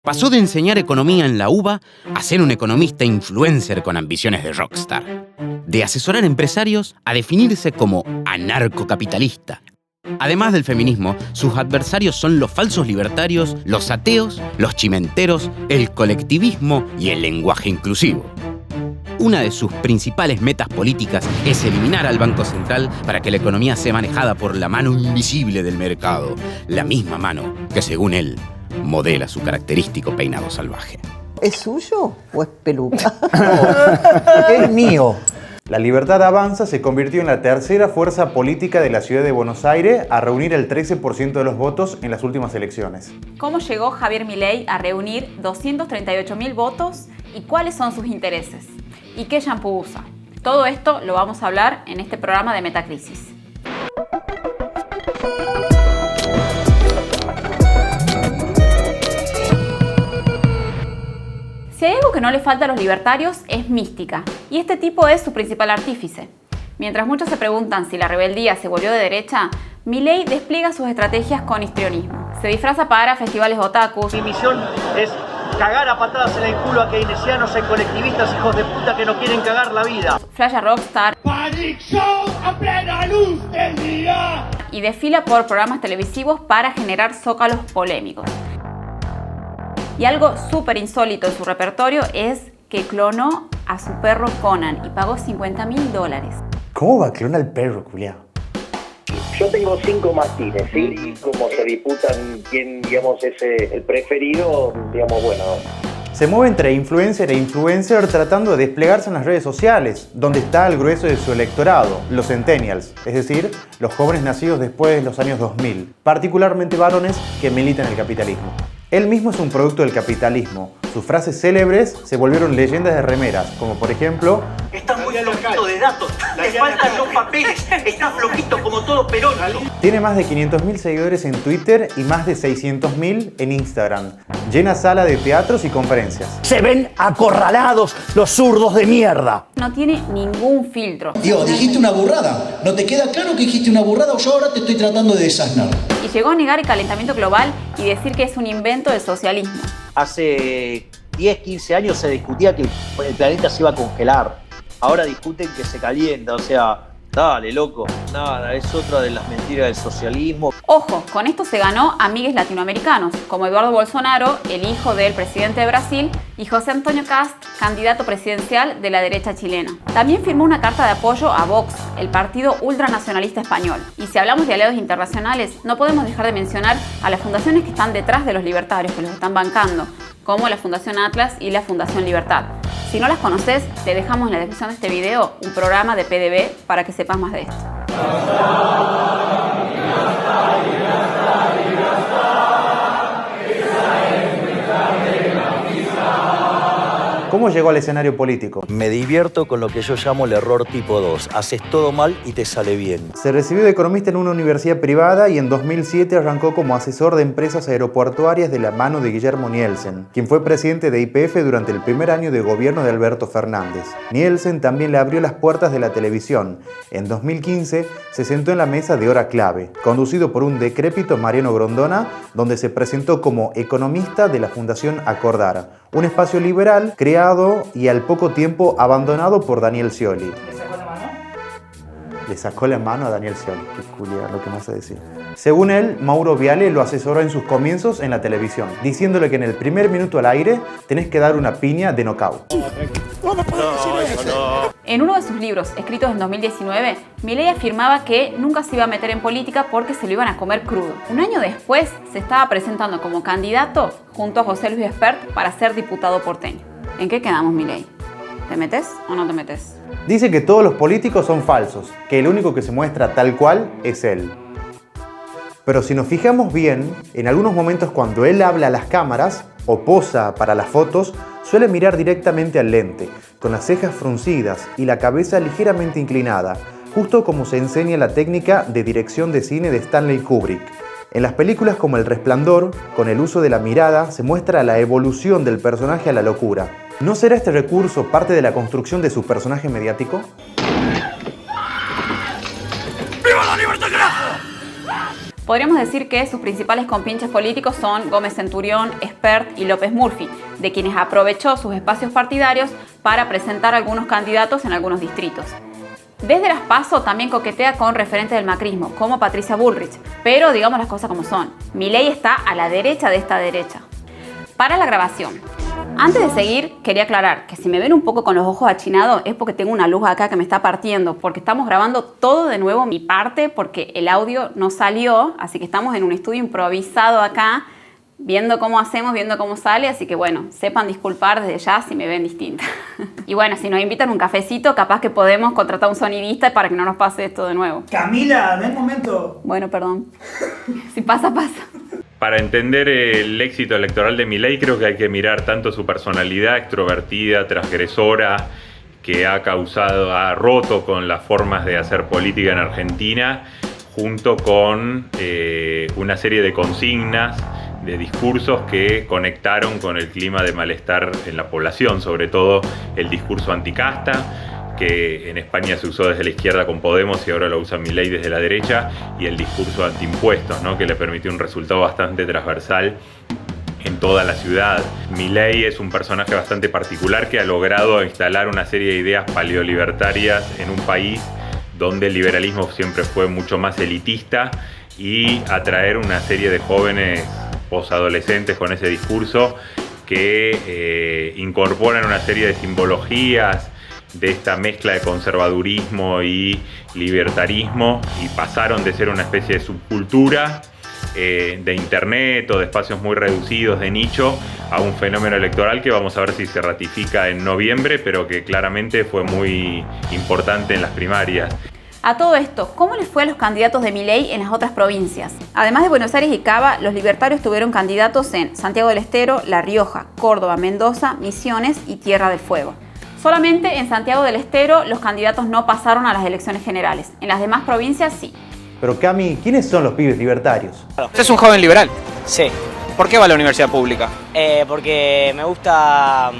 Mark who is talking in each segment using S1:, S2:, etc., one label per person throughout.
S1: Pasó de enseñar economía en la UBA a ser un economista influencer con ambiciones de rockstar. De asesorar empresarios a definirse como anarcocapitalista. Además del feminismo, sus adversarios son los falsos libertarios, los ateos, los chimenteros, el colectivismo y el lenguaje inclusivo. Una de sus principales metas políticas es eliminar al Banco Central para que la economía sea manejada por la mano invisible del mercado, la misma mano que, según él, modela su característico peinado salvaje.
S2: ¿Es suyo o es peluca?
S3: Es mío. La Libertad Avanza se convirtió en la tercera fuerza política de la ciudad de Buenos Aires a reunir el 13% de los votos en las últimas elecciones.
S4: ¿Cómo llegó Javier Milei a reunir 238.000 votos y cuáles son sus intereses? ¿Y qué shampoo usa? Todo esto lo vamos a hablar en este programa de Metacrisis. Si hay algo que no le falta a los libertarios es mística, y este tipo es su principal artífice. Mientras muchos se preguntan si la rebeldía se volvió de derecha, Milei despliega sus estrategias con histrionismo. Se disfraza para festivales otakus.
S5: Mi misión es cagar a patadas en el culo a keynesianos y colectivistas hijos de puta que no quieren cagar la vida.
S4: Flasha rockstar.
S6: Panic Show a plena luz del día.
S4: Y desfila por programas televisivos para generar zócalos polémicos. Y algo súper insólito en su repertorio es que clonó a su perro Conan y pagó $50.000.
S3: ¿Cómo va a clonar al perro, culiao?
S7: Yo tengo 5 mastines, ¿sí? Y como se disputan quién, digamos, es el preferido, digamos, bueno.
S3: Se mueve entre influencer e influencer tratando de desplegarse en las redes sociales, donde está el grueso de su electorado, los centennials, es decir, los jóvenes nacidos después de los años 2000, particularmente varones que militan el capitalismo. Él mismo es un producto del capitalismo. Sus frases célebres se volvieron leyendas de remeras, como por ejemplo:
S5: Estás muy flojito de datos, te faltan los papeles, estás flojito como todo Perón.
S3: Tiene más de 500.000 seguidores en Twitter y más de 600.000 en Instagram. Llena sala de teatros y conferencias.
S6: Se ven acorralados los zurdos de mierda.
S4: No tiene ningún filtro.
S8: Digo, dijiste una burrada. ¿No te queda claro que dijiste una burrada o yo ahora te estoy tratando de desasnar?
S4: Y llegó a negar el calentamiento global y decir que es un invento del socialismo.
S5: Hace 10, 15 años se discutía que el planeta se iba a congelar. Ahora discuten que se calienta, o sea, dale, loco. Nada, es otra de las mentiras del socialismo.
S4: Ojo, con esto se ganó amigues latinoamericanos, como Eduardo Bolsonaro, el hijo del presidente de Brasil, y José Antonio Kast, candidato presidencial de la derecha chilena. También firmó una carta de apoyo a Vox, el partido ultranacionalista español. Y si hablamos de aliados internacionales, no podemos dejar de mencionar a las fundaciones que están detrás de los libertarios, que los están bancando, como la Fundación Atlas y la Fundación Libertad. Si no las conoces, te dejamos en la descripción de este video un programa de PDB para que sepas más de esto.
S3: ¿Cómo llegó al escenario político?
S9: Me divierto con lo que yo llamo el error tipo 2. Haces todo mal y te sale bien.
S3: Se recibió de economista en una universidad privada y en 2007 arrancó como asesor de empresas aeroportuarias de la mano de Guillermo Nielsen, quien fue presidente de YPF durante el primer año de gobierno de Alberto Fernández. Nielsen también le abrió las puertas de la televisión. En 2015 se sentó en la mesa de Hora Clave, conducido por un decrépito Mariano Grondona, donde se presentó como economista de la Fundación Acordar, un espacio liberal creado y al poco tiempo abandonado por Daniel Scioli.
S6: ¿Le sacó la mano?
S3: Le sacó la mano a Daniel Scioli. Qué culia, lo que más a decir. Según él, Mauro Viale lo asesoró en sus comienzos en la televisión, diciéndole que en el primer minuto al aire tenés que dar una piña de knockout.
S4: En uno de sus libros, escritos en 2019, Milei afirmaba que nunca se iba a meter en política porque se lo iban a comer crudo. Un año después, se estaba presentando como candidato junto a José Luis Espert para ser diputado porteño. ¿En qué quedamos, Milei? ¿Te metes o no te metes?
S3: Dice que todos los políticos son falsos, que el único que se muestra tal cual es él. Pero si nos fijamos bien, en algunos momentos cuando él habla a las cámaras o posa para las fotos, suele mirar directamente al lente, con las cejas fruncidas y la cabeza ligeramente inclinada, justo como se enseña la técnica de dirección de cine de Stanley Kubrick. En las películas como El Resplandor, con el uso de la mirada, se muestra la evolución del personaje a la locura. ¿No será este recurso parte de la construcción de su personaje mediático?
S6: ¡Viva la libertad, carajo!
S4: Podríamos decir que sus principales compinches políticos son Gómez Centurión, Espert y López Murphy, de quienes aprovechó sus espacios partidarios para presentar algunos candidatos en algunos distritos. Desde las PASO también coquetea con referentes del macrismo, como Patricia Bullrich, pero digamos las cosas como son. Milei está a la derecha de esta derecha. Para la grabación. Antes de seguir, quería aclarar que si me ven un poco con los ojos achinados es porque tengo una luz acá que me está partiendo, porque estamos grabando todo de nuevo mi parte, porque el audio no salió, así que estamos en un estudio improvisado acá, viendo cómo hacemos, viendo cómo sale, así que bueno, sepan disculpar desde ya si me ven distinta. Y bueno, si nos invitan un cafecito, capaz que podemos contratar un sonidista para que no nos pase esto de nuevo.
S10: Camila, no es momento.
S4: Bueno, perdón. Si pasa, pasa.
S11: Para entender el éxito electoral de Milei creo que hay que mirar tanto su personalidad extrovertida, transgresora, que ha roto con las formas de hacer política en Argentina, junto con una serie de consignas, de discursos que conectaron con el clima de malestar en la población, sobre todo el discurso anticasta, que en España se usó desde la izquierda con Podemos y ahora lo usa Milei desde la derecha, y el discurso antiimpuestos, ¿no? Que le permitió un resultado bastante transversal en toda la ciudad. Milei es un personaje bastante particular que ha logrado instalar una serie de ideas paleolibertarias en un país donde el liberalismo siempre fue mucho más elitista, y atraer una serie de jóvenes posadolescentes con ese discurso que incorporan una serie de simbologías de esta mezcla de conservadurismo y libertarismo, y pasaron de ser una especie de subcultura de internet o de espacios muy reducidos de nicho a un fenómeno electoral que vamos a ver si se ratifica en noviembre, pero que claramente fue muy importante en las primarias.
S4: A todo esto, ¿cómo les fue a los candidatos de Milei en las otras provincias? Además de Buenos Aires y Cava, los libertarios tuvieron candidatos en Santiago del Estero, La Rioja, Córdoba, Mendoza, Misiones y Tierra del Fuego. Solamente en Santiago del Estero los candidatos no pasaron a las elecciones generales. En las demás provincias sí.
S3: Pero Cami, ¿quiénes son los pibes libertarios?
S12: ¿Usted es un joven liberal?
S13: Sí.
S12: ¿Por qué va a la universidad pública?
S13: Porque me gusta,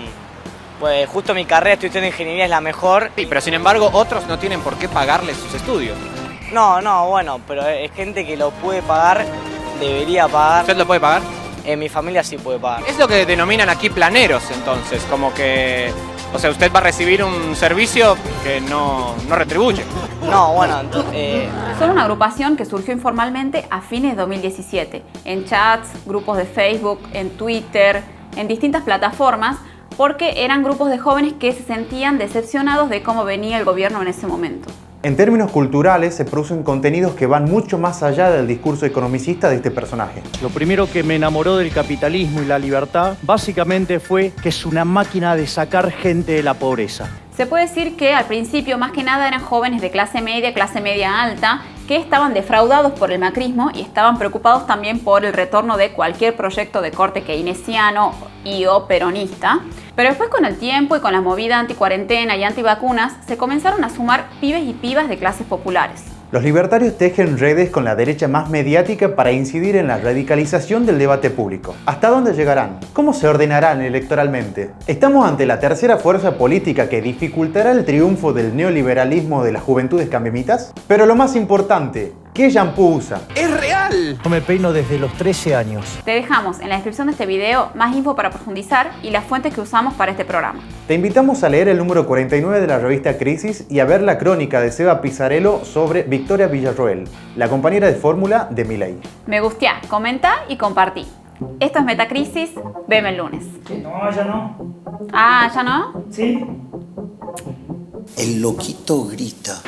S13: pues justo mi carrera, estoy estudiando ingeniería, es la mejor.
S12: Sí, pero sin embargo otros no tienen por qué pagarles sus estudios.
S13: No, bueno, pero es gente que lo puede pagar, debería pagar.
S12: ¿Usted lo puede pagar?
S13: Mi familia sí puede pagar.
S12: Es lo que denominan aquí planeros, entonces, como que... O sea, usted va a recibir un servicio que no retribuye.
S13: No, bueno, entonces...
S4: Son una agrupación que surgió informalmente a fines de 2017, en chats, grupos de Facebook, en Twitter, en distintas plataformas, porque eran grupos de jóvenes que se sentían decepcionados de cómo venía el gobierno en ese momento.
S3: En términos culturales, se producen contenidos que van mucho más allá del discurso economicista de este personaje.
S14: Lo primero que me enamoró del capitalismo y la libertad, básicamente fue que es una máquina de sacar gente de la pobreza.
S4: Se puede decir que al principio más que nada eran jóvenes de clase media alta, que estaban defraudados por el macrismo y estaban preocupados también por el retorno de cualquier proyecto de corte keynesiano y o peronista. Pero después, con el tiempo y con la movida anticuarentena y antivacunas, se comenzaron a sumar pibes y pibas de clases populares.
S3: Los libertarios tejen redes con la derecha más mediática para incidir en la radicalización del debate público. ¿Hasta dónde llegarán? ¿Cómo se ordenarán electoralmente? ¿Estamos ante la tercera fuerza política que dificultará el triunfo del neoliberalismo de las juventudes cambiemitas? Pero lo más importante, ¿qué shampoo usa?
S12: ¡Es real!
S14: Yo me peino desde los 13 años.
S4: Te dejamos en la descripción de este video más info para profundizar y las fuentes que usamos para este programa.
S3: Te invitamos a leer el número 49 de la revista Crisis y a ver la crónica de Seba Pizzarello sobre Victoria Villarroel, la compañera de fórmula de Milei.
S4: Me gusteá, comenta y compartí. Esto es Metacrisis, veme el lunes.
S10: No, ya no.
S4: Ah, ¿ya no?
S10: Sí.
S8: El loquito grita.